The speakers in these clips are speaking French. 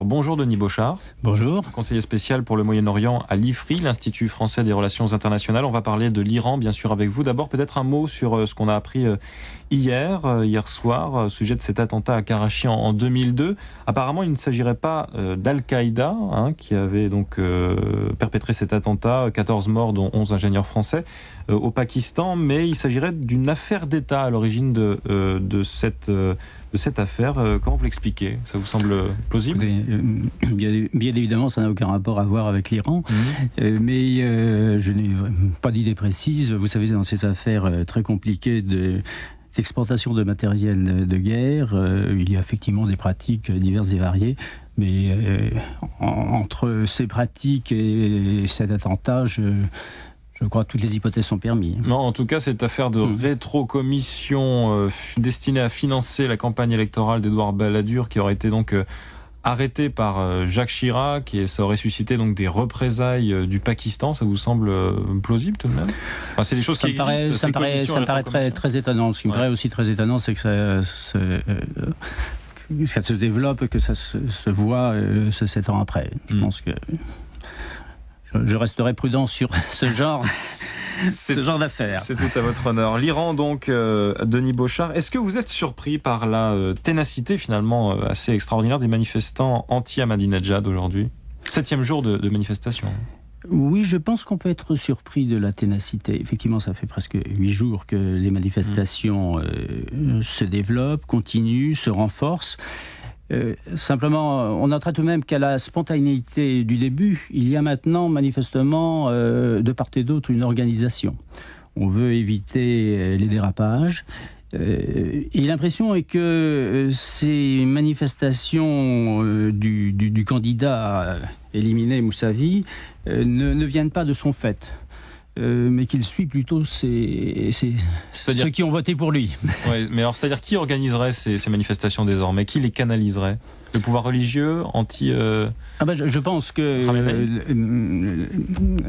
Bonjour Denis Bochart. Bonjour. Conseiller spécial pour le Moyen-Orient à l'IFRI, l'Institut français des relations internationales. On va parler de l'Iran, bien sûr, avec vous. D'abord, peut-être un mot sur ce qu'on a appris hier soir, au sujet de cet attentat à Karachi en 2002. Apparemment, il ne s'agirait pas d'Al-Qaïda, qui avait donc perpétré cet attentat, 14 morts, dont 11 ingénieurs français, au Pakistan, mais il s'agirait d'une affaire d'État à l'origine de cette affaire. Comment vous l'expliquez ? Ça vous semble plausible ? Bien évidemment, ça n'a aucun rapport à voir avec l'Iran, mais je n'ai pas d'idée précise. Vous savez, dans ces affaires très compliquées d'exportation de matériel de guerre, il y a effectivement des pratiques diverses et variées, mais entre ces pratiques et cet attentat, je crois que toutes les hypothèses sont permises. Non, en tout cas, cette affaire de rétrocommission destinée à financer la campagne électorale d'Édouard Balladur, qui aurait été donc arrêté par Jacques Chirac, et ça aurait suscité donc des représailles du Pakistan, ça vous semble plausible tout de même ? Enfin, c'est des choses qui existent. Ça me paraît très étonnant. Ce qui me paraît aussi très étonnant, c'est que ça se développe, que ça se voit 7 ans après. Je pense que je resterai prudent sur ce genre d'affaires. C'est tout à votre honneur. L'Iran, donc, Denis Bochart, est-ce que vous êtes surpris par la ténacité, finalement, assez extraordinaire des manifestants anti-Ahmadinejad aujourd'hui ? 7e jour de manifestation. Oui, je pense qu'on peut être surpris de la ténacité. Effectivement, ça fait presque 8 jours que les manifestations se développent, continuent, se renforcent. Simplement, on notera tout de même qu'à la spontanéité du début, il y a maintenant manifestement de part et d'autre une organisation. On veut éviter les dérapages. Et l'impression est que ces manifestations du candidat éliminé, Moussavi, ne viennent pas de son fait. Mais qu'il suit plutôt ceux qui ont voté pour lui. Oui, mais alors, c'est-à-dire qui organiserait ces manifestations désormais ? Qui les canaliserait ? Le pouvoir religieux, je pense que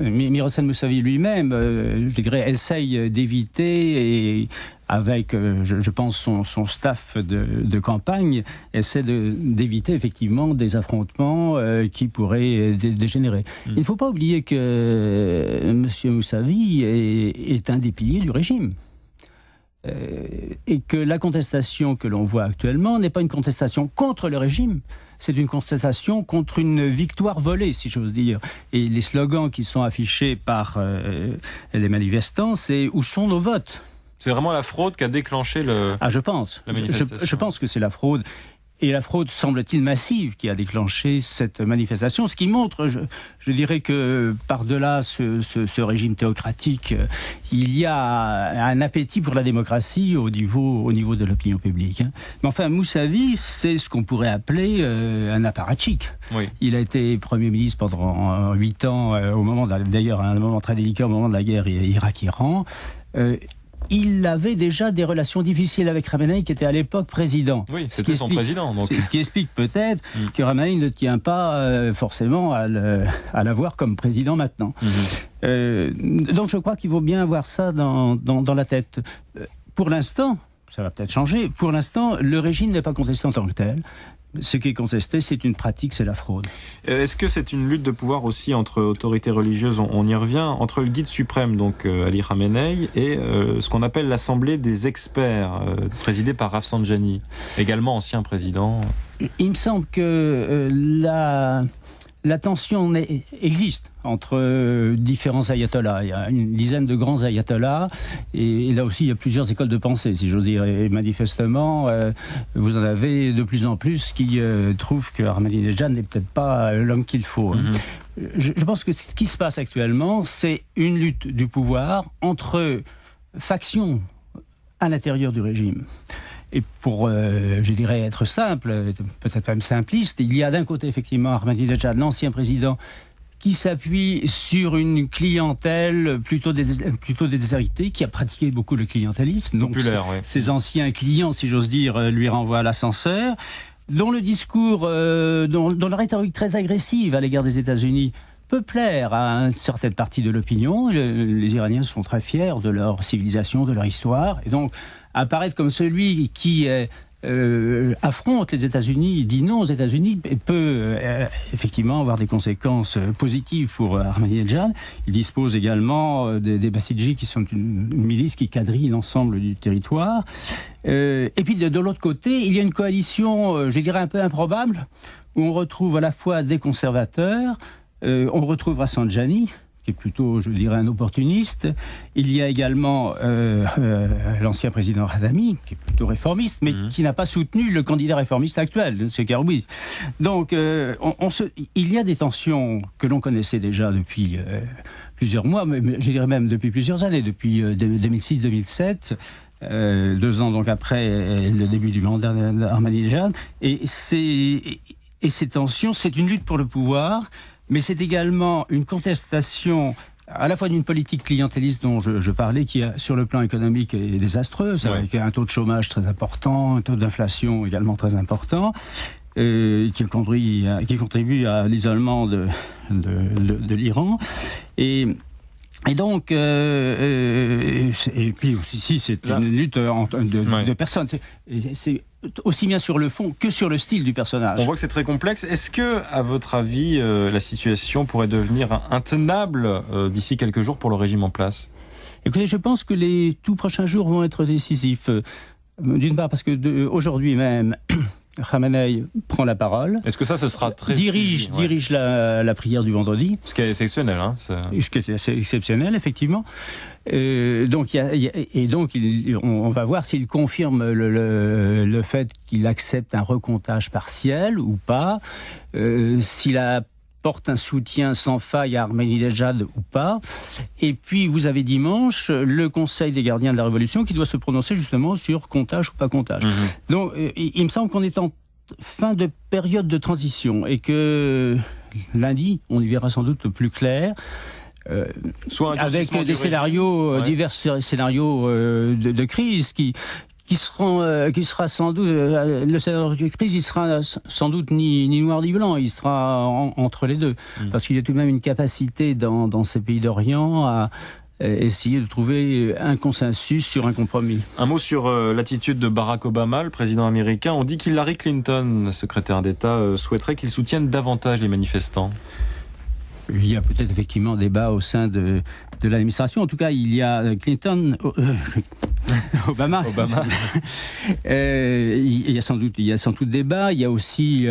Miroslav Moussavi lui-même, je dirais, essaye d'éviter, et avec, je pense, son staff de campagne, essaie d'éviter effectivement des affrontements qui pourraient dégénérer. Il ne faut pas oublier que M. Moussavi est un des piliers du régime. Et que la contestation que l'on voit actuellement n'est pas une contestation contre le régime, c'est une contestation contre une victoire volée, si j'ose dire. Et les slogans qui sont affichés par les manifestants, c'est « Où sont nos votes ?» C'est vraiment la fraude qui a déclenché je pense. La manifestation. Je pense que c'est la fraude. Et la fraude, semble-t-il, massive qui a déclenché cette manifestation, ce qui montre, je dirais que par-delà ce régime théocratique, il y a un appétit pour la démocratie au niveau de l'opinion publique. Mais enfin, Moussavi, c'est ce qu'on pourrait appeler un apparatchik. Oui. Il a été Premier ministre pendant 8 ans, d'ailleurs à un moment très délicat, au moment de la guerre Irak-Iran. Il avait déjà des relations difficiles avec Khamenei, qui était à l'époque président. Oui, c'était son président. Donc. Ce qui explique peut-être que Khamenei ne tient pas forcément à l'avoir comme président maintenant. Donc je crois qu'il vaut bien avoir ça dans la tête. Pour l'instant, ça va peut-être changer, pour l'instant, le régime n'est pas contesté en tant que tel. Ce qui est contesté, c'est une pratique, c'est la fraude. Est-ce que c'est une lutte de pouvoir aussi entre autorités religieuses, on y revient, entre le guide suprême, donc Ali Khamenei, et ce qu'on appelle l'Assemblée des experts, présidée par Rafsanjani, également ancien président ? Il me semble que la tension existe entre différents ayatollahs. Il y a une dizaine de grands ayatollahs, et là aussi il y a plusieurs écoles de pensée, si j'ose dire. Et manifestement, vous en avez de plus en plus qui trouvent que Ahmadinejad n'est peut-être pas l'homme qu'il faut. Je pense que ce qui se passe actuellement, c'est une lutte du pouvoir entre factions à l'intérieur du régime. Et pour, je dirais, être simple, peut-être même simpliste, il y a d'un côté effectivement Ahmadinejad, l'ancien président, qui s'appuie sur une clientèle plutôt déshérités, qui a pratiqué beaucoup le clientélisme. Donc ses anciens clients, si j'ose dire, lui renvoient à l'ascenseur, dont le discours, dont la rhétorique très agressive à l'égard des États-Unis peut plaire à une certaine partie de l'opinion. Les Iraniens sont très fiers de leur civilisation, de leur histoire, et donc apparaître comme celui qui affronte les États-Unis, dit non aux États-Unis, peut effectivement avoir des conséquences positives pour Ahmadinejad. Il dispose également des Bassidji, qui sont une milice qui quadrille l'ensemble du territoire. Et puis de l'autre côté, il y a une coalition, je dirais un peu improbable, où on retrouve à la fois des conservateurs, on retrouve Rafsanjani, qui est plutôt, je dirais, un opportuniste. Il y a également l'ancien président Khatami, qui est plutôt réformiste, mais qui n'a pas soutenu le candidat réformiste actuel, M. Karoubi. Donc, il y a des tensions que l'on connaissait déjà depuis plusieurs mois, mais je dirais même depuis plusieurs années, depuis 2006-2007. 2 ans donc après le début du mandat d'Ahmadinejad. Et ces tensions, c'est une lutte pour le pouvoir, mais c'est également une contestation à la fois d'une politique clientéliste dont je parlais, qui sur le plan économique est désastreuse, avec un taux de chômage très important, un taux d'inflation également très important, qui contribue à l'isolement de l'Iran. Et donc, et puis aussi, c'est une lutte de personnes. C'est aussi bien sur le fond que sur le style du personnage. On voit que c'est très complexe. Est-ce que, à votre avis, la situation pourrait devenir intenable d'ici quelques jours pour le régime en place ? Écoutez, je pense que les tout prochains jours vont être décisifs. D'une part parce que aujourd'hui même, Khamenei prend la parole. Est-ce que ça, ce sera très... dirige la prière du vendredi. Ce qui est exceptionnel. Ce qui est assez exceptionnel, effectivement. Donc, on va voir s'il confirme le fait qu'il accepte un recomptage partiel ou pas, s'il apporte un soutien sans faille à Ahmadinejad ou pas. Et puis, vous avez dimanche le Conseil des gardiens de la Révolution qui doit se prononcer justement sur comptage ou pas comptage. Donc, il me semble qu'on est en fin de période de transition et que lundi, on y verra sans doute plus clair. Avec des scénarios, divers scénarios de crise qui sera sans doute le scénario de crise, il sera sans doute ni noir ni blanc, il sera entre les deux, parce qu'il y a tout de même une capacité dans ces pays d'Orient à essayer de trouver un consensus sur un compromis. Un mot sur l'attitude de Barack Obama, le président américain. On dit qu'Hillary Clinton, secrétaire d'État, souhaiterait qu'il soutienne davantage les manifestants. Il y a peut-être effectivement débat au sein de l'administration. En tout cas, il y a Clinton, Obama. Il y a sans doute débat. Il y a aussi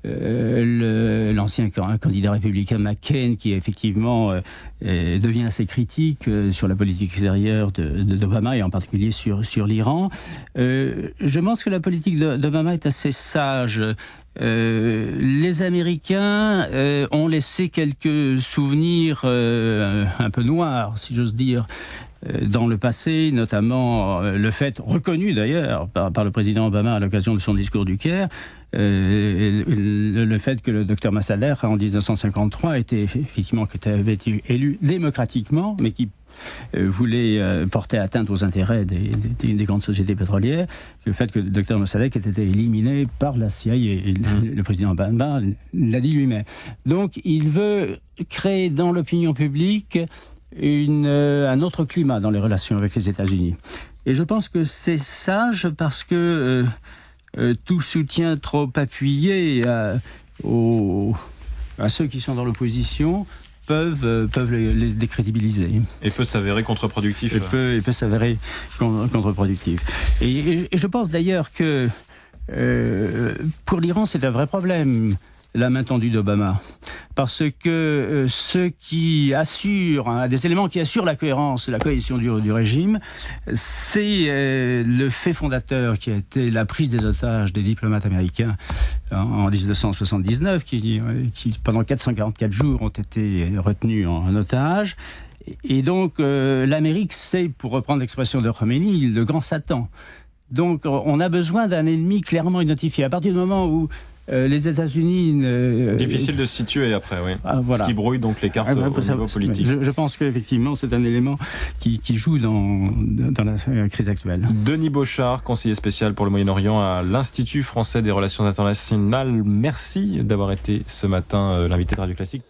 l'ancien candidat républicain McCain qui effectivement devient assez critique sur la politique extérieure d'Obama et en particulier sur l'Iran. Je pense que la politique d'Obama est assez sage. Les Américains ont laissé quelques souvenirs un peu noirs, si j'ose dire, dans le passé, notamment le fait, reconnu d'ailleurs par le président Obama à l'occasion de son discours du Caire, le fait que le docteur Massaler, en 1953, avait été élu démocratiquement, mais qui voulait porter atteinte aux intérêts des grandes sociétés pétrolières, le fait que le docteur Mossadegh ait été éliminé par la CIA, et le président Obama l'a dit lui-même. Donc il veut créer dans l'opinion publique un autre climat dans les relations avec les États-Unis. Et je pense que c'est sage parce que tout soutien trop appuyé à ceux qui sont dans l'opposition peuvent les décrédibiliser. Et peut s'avérer contre-productif. Et peut s'avérer contre-productif. Et je pense d'ailleurs que pour l'Iran, c'est un vrai problème, la main tendue d'Obama. Parce que ceux qui assurent, des éléments qui assurent la cohérence, la cohésion du régime, c'est le fait fondateur qui a été la prise des otages des diplomates américains en 1979, qui pendant 444 jours ont été retenus en otage. Et donc l'Amérique, c'est, pour reprendre l'expression de Khomeini, le grand Satan. Donc on a besoin d'un ennemi clairement identifié. À partir du moment où les États-Unis... difficile de se situer après, oui. Voilà. Ce qui brouille donc les cartes au niveau politique. Je pense qu'effectivement, c'est un élément qui joue dans la crise actuelle. Denis Bochart, conseiller spécial pour le Moyen-Orient à l'Institut français des relations internationales. Merci d'avoir été ce matin l'invité de Radio Classique.